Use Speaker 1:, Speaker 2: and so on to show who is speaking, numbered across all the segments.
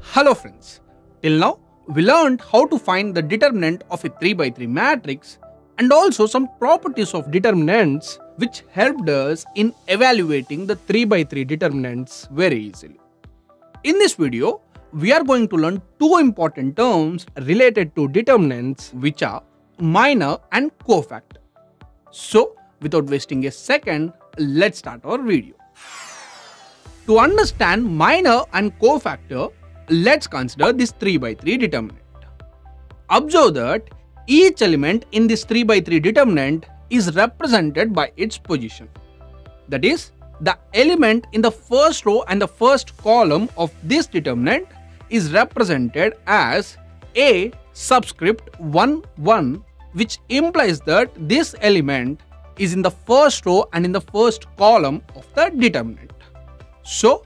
Speaker 1: Hello friends, till now we learned how to find the determinant of a 3 by 3 matrix and also some properties of determinants which helped us in evaluating the 3 by 3 determinants very easily. In this video, we are going to learn two important terms related to determinants which are minor and cofactor. So without wasting a second, let's start our video. To understand minor and cofactor, let's consider this 3 by 3 determinant. Observe that each element in this 3 by 3 determinant is represented by its position. That is, the element in the first row and the first column of this determinant is represented as A subscript 1 1, which implies that this element is in the first row and in the first column of the determinant. So,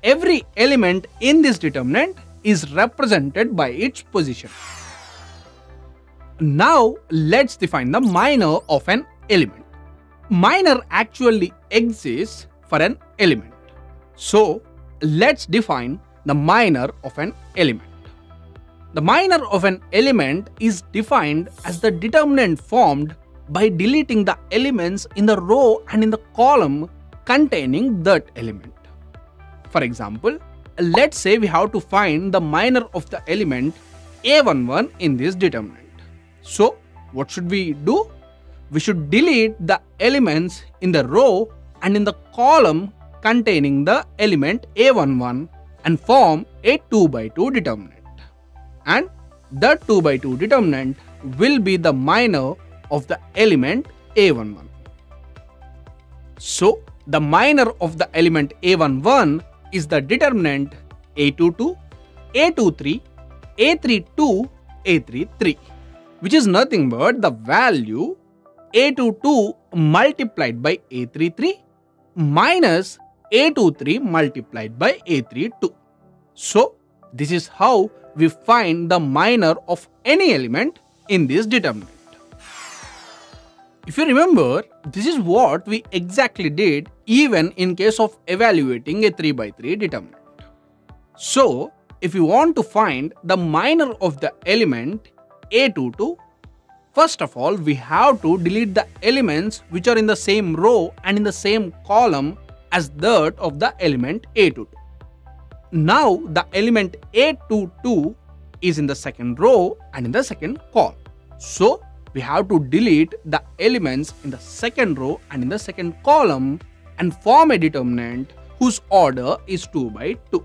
Speaker 1: every element in this determinant is represented by its position. Now, let's define the minor of an element. Minor actually exists for an element. So, let's define the minor of an element. The minor of an element is defined as the determinant formed by deleting the elements in the row and in the column containing that element. For example, let's say we have to find the minor of the element A11 in this determinant. So, what should we do? We should delete the elements in the row and in the column containing the element A11 and form a 2 by 2 determinant. And the 2 by 2 determinant will be the minor of the element A11. So, the minor of the element A11 is the determinant A22, A23, A32, A33, which is nothing but the value A22 multiplied by A33 minus A23 multiplied by A32. So, this is how we find the minor of any element in this determinant. If you remember, this is what we exactly did even in case of evaluating a 3 by 3 determinant. So, if you want to find the minor of the element A22, first of all, we have to delete the elements which are in the same row and in the same column as that of the element A22. Now, the element A22 is in the second row and in the second column. So, we have to delete the elements in the second row and in the second column and form a determinant whose order is 2 by 2.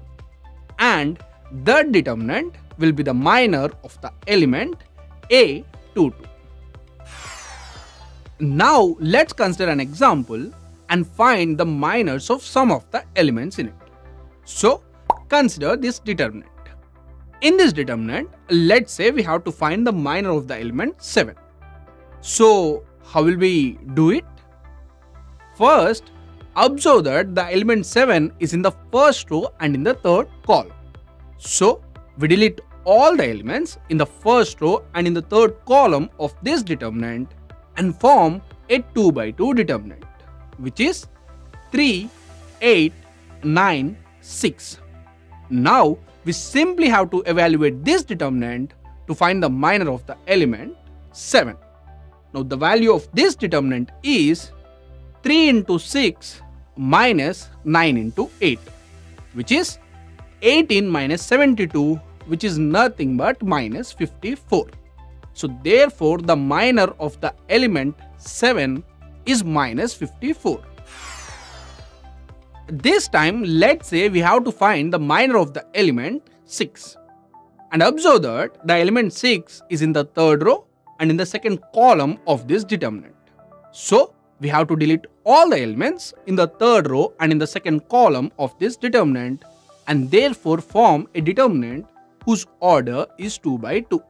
Speaker 1: And the determinant will be the minor of the element A22. Now, let's consider an example and find the minors of some of the elements in it. So, consider this determinant. In this determinant, let's say we have to find the minor of the element 7. So, how will we do it? First, observe that the element 7 is in the first row and in the third column. So, we delete all the elements in the first row and in the third column of this determinant and form a 2 by 2 determinant, which is 3, 8, 9, 6. Now, we simply have to evaluate this determinant to find the minor of the element 7. Now, the value of this determinant is 3 into 6 minus 9 into 8, which is 18 minus 72, which is nothing but minus 54. So, therefore, the minor of the element 7 is minus 54. This time, let's say we have to find the minor of the element 6. And observe that the element 6 is in the third row and in the second column of this determinant. So, we have to delete all the elements in the third row and in the second column of this determinant and therefore form a determinant whose order is 2 by 2.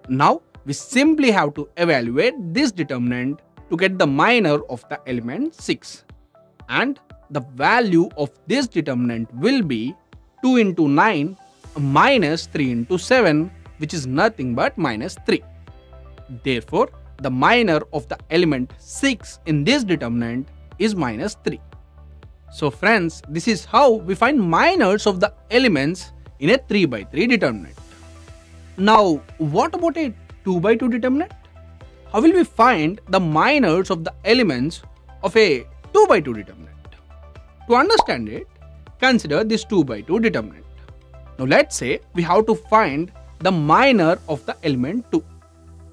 Speaker 1: Now, we simply have to evaluate this determinant to get the minor of the element 6. And the value of this determinant will be 2 into 9 minus 3 into 7, which is nothing but minus 3. Therefore, the minor of the element 6 in this determinant is minus 3. So friends, this is how we find minors of the elements in a 3 by 3 determinant. Now, what about a 2 by 2 determinant? How will we find the minors of the elements of a 2 by 2 determinant? To understand it, consider this 2 by 2 determinant. Now let's say we have to find the minor of the element 2,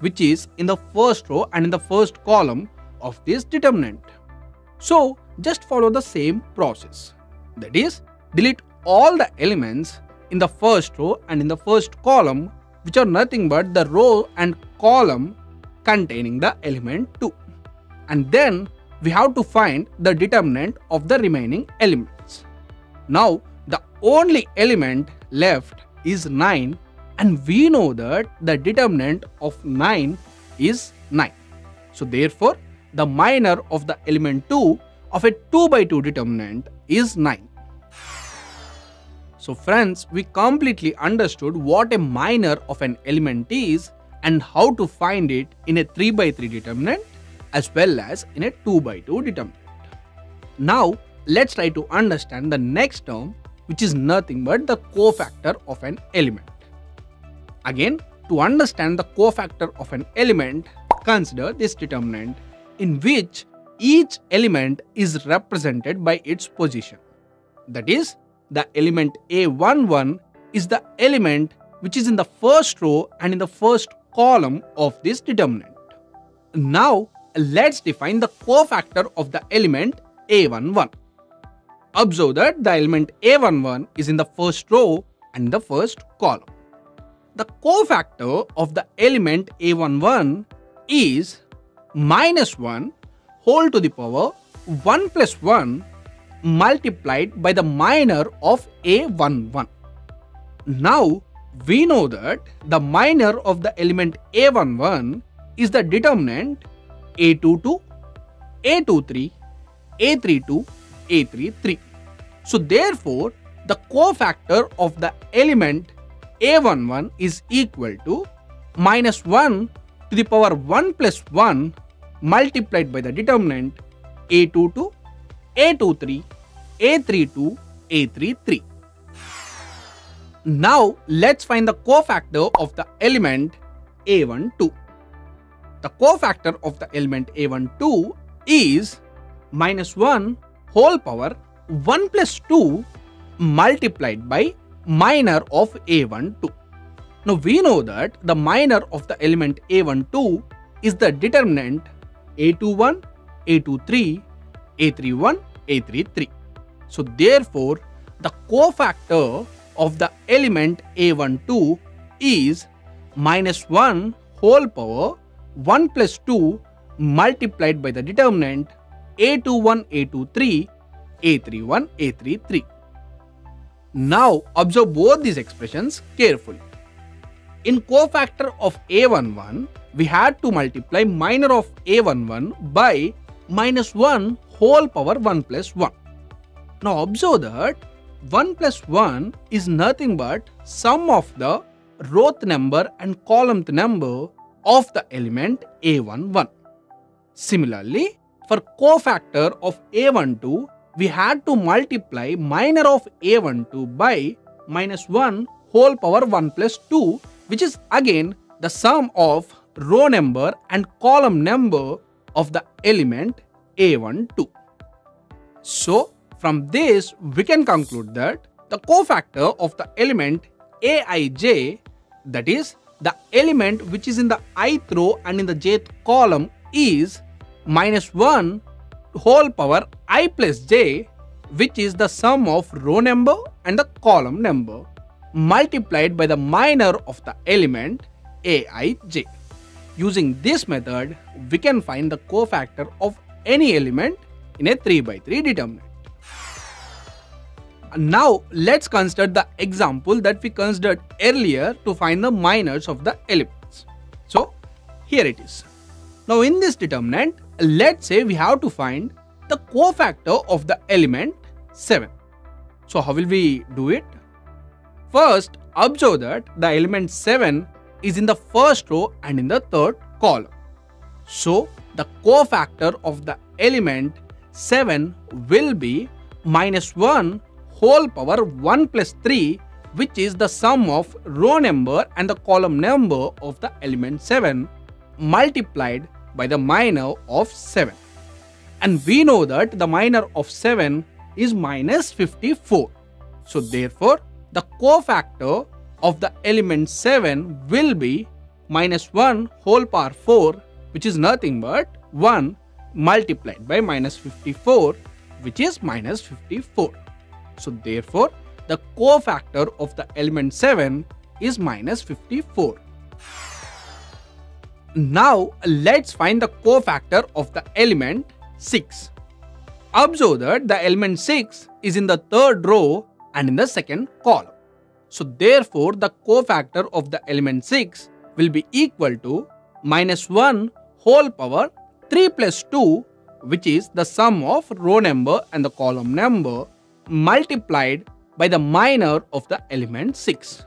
Speaker 1: which is in the first row and in the first column of this determinant. So just follow the same process. That is, delete all the elements in the first row and in the first column, which are nothing but the row and column containing the element 2. And then we have to find the determinant of the remaining elements. Now the only element left is 9, and we know that the determinant of 9 is 9. So therefore the minor of the element 2 of a 2 by 2 determinant is 9. So friends, we completely understood what a minor of an element is and how to find it in a 3 by 3 determinant as well as in a 2 by 2 determinant. Now let's try to understand the next term, which is nothing but the cofactor of an element. Again, to understand the cofactor of an element, consider this determinant in which each element is represented by its position. That is, the element A11 is the element which is in the first row and in the first column of this determinant. Now let's define the cofactor of the element A11. Observe that the element A11 is in the first row and the first column. The cofactor of the element A11 is -1 whole to the power 1 plus 1 multiplied by the minor of A11. Now we know that the minor of the element A11 is the determinant A22, A23, A32, A33. So therefore the cofactor of the element A11 is equal to -1 to the power 1 plus 1 multiplied by the determinant A22, A23, A32, A33. Now let's find the cofactor of the element A12. The cofactor of the element A12 is -1 whole power 1 plus 2 multiplied by minor of A12. Now we know that the minor of the element A12 is the determinant A21, A23, A31, A33. So therefore the cofactor of the element A12 is -1 whole power 1 plus 2 multiplied by the determinant A21, A23, A31, A33. Now observe both these expressions carefully. In cofactor of A11, we had to multiply minor of A11 by -1 whole power 1 plus 1. Now observe that 1 plus 1 is nothing but sum of the rowth number and column number of the element A11. Similarly, for cofactor of A12, we had to multiply minor of A12 by -1 whole power 1 plus 2, which is again the sum of row number and column number of the element A12. So from this we can conclude that the cofactor of the element Aij, that is the element which is in the ith row and in the jth column, is -1 whole power I plus j, which is the sum of row number and the column number multiplied by the minor of the element Aij. Using this method, we can find the cofactor of any element in a 3 by 3 determinant. Now let's consider the example that we considered earlier to find the minors of the elements. So here it is. Now in this determinant, let's say we have to find the cofactor of the element 7. So how will we do it? First, observe that the element 7 is in the first row and in the third column. So the cofactor of the element 7 will be -1 whole power 1 plus 3 which is the sum of row number and the column number of the element 7 multiplied by the minor of 7. And we know that the minor of 7 is minus 54. So therefore, the cofactor of the element 7 will be minus 1 whole power 4, which is nothing but 1 multiplied by minus 54, which is minus 54. So therefore, the cofactor of the element 7 is minus 54. Now let's find the cofactor of the element 6. Observe that the element 6 is in the third row and in the second column. So therefore, the cofactor of the element 6 will be equal to minus 1 whole power 3 plus 2, which is the sum of row number and the column number multiplied by the minor of the element 6.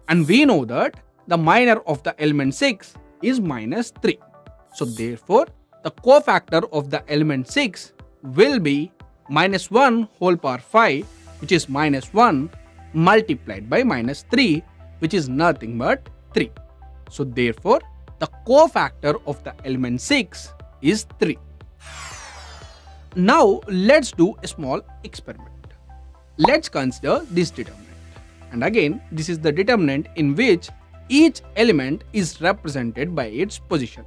Speaker 1: And we know that the minor of the element 6 is minus 3. So therefore, the cofactor of the element 6 will be minus 1 whole power 5, which is minus 1 multiplied by minus 3, which is nothing but 3. So therefore, the cofactor of the element 6 is 3. Now let's do a small experiment. Let's consider this determinant. And again, this is the determinant in which each element is represented by its position.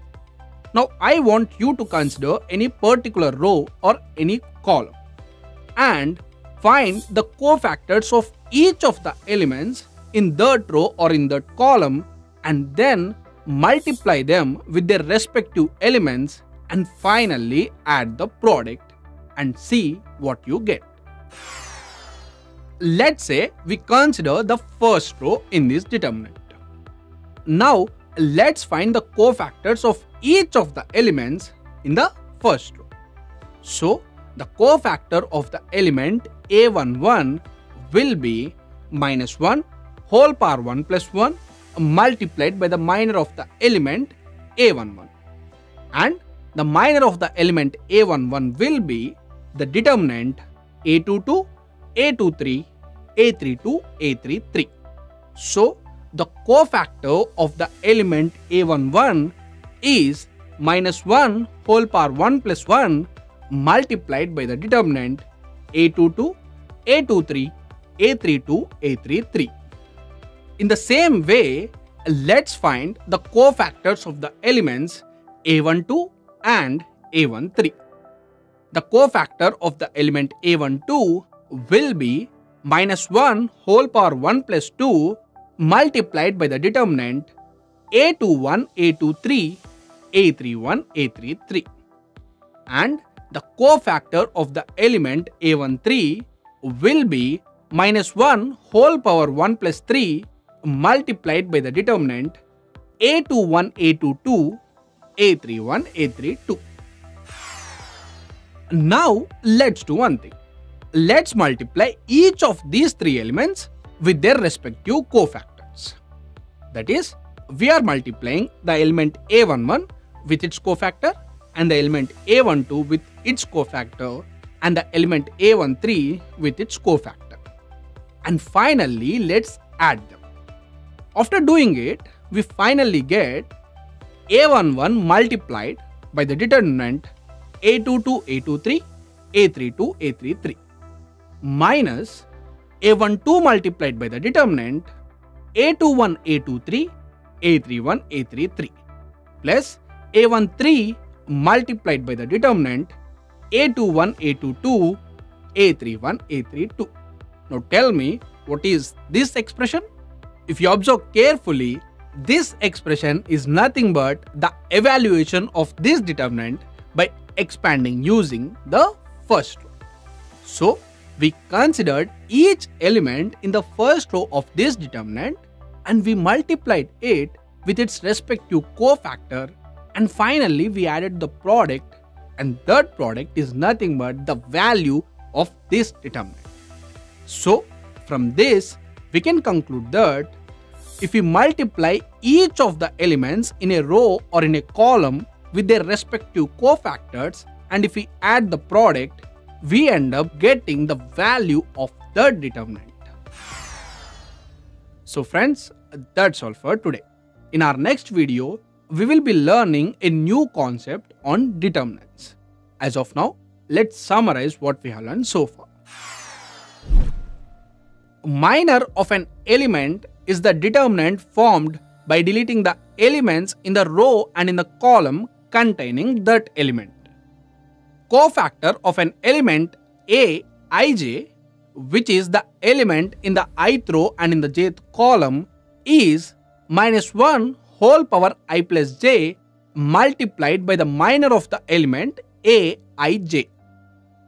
Speaker 1: Now I want you to consider any particular row or any column and find the cofactors of each of the elements in that row or in that column, and then multiply them with their respective elements and finally add the product and see what you get. Let's say we consider the first row in this determinant. Now let's find the cofactors of each of the elements in the first row. So the cofactor of the element A11 will be minus 1 whole power 1 plus 1 multiplied by the minor of the element A11. And the minor of the element A11 will be the determinant A22, A23, A32, A33. So the cofactor of the element A11 is minus 1 whole power 1 plus 1 multiplied by the determinant A22, A23, A32, A33. In the same way, let's find the cofactors of the elements A12 and A13. The cofactor of the element A12 will be minus 1 whole power 1 plus 2 multiplied by the determinant A21, A23, A31, A33. And the cofactor of the element A13 will be minus 1 whole power 1 plus 3 multiplied by the determinant A21, A22, A31, A32. Now let's do one thing. Let's multiply each of these three elements with their respective cofactors. That is, we are multiplying the element A11 with its cofactor and the element A12 with its cofactor and the element A13 with its cofactor. And finally, let's add them. After doing it, we finally get A11 multiplied by the determinant A22, A23, A32, A33 minus A12 multiplied by the determinant A21, A23, A31, A33 plus A13 multiplied by the determinant A21, A22, A31, A32. Now tell me, what is this expression? If you observe carefully, this expression is nothing but the evaluation of this determinant by expanding using the first row. So we considered each element in the first row of this determinant and we multiplied it with its respective cofactor, and finally we added the product, and that product is nothing but the value of this determinant. So from this we can conclude that if we multiply each of the elements in a row or in a column with their respective cofactors, and if we add the product, we end up getting the value of the determinant. So friends, that's all for today. In our next video, we will be learning a new concept on determinants. As of now, let's summarize what we have learned so far. Minor of an element is the determinant formed by deleting the elements in the row and in the column containing that element. Cofactor of an element Aij, which is the element in the ith row and in the jth column, is -1 whole power I plus j multiplied by the minor of the element Aij.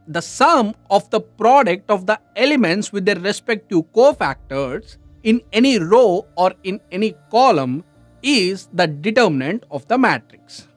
Speaker 1: The sum of the product of the elements with their respective cofactors in any row or in any column is the determinant of the matrix.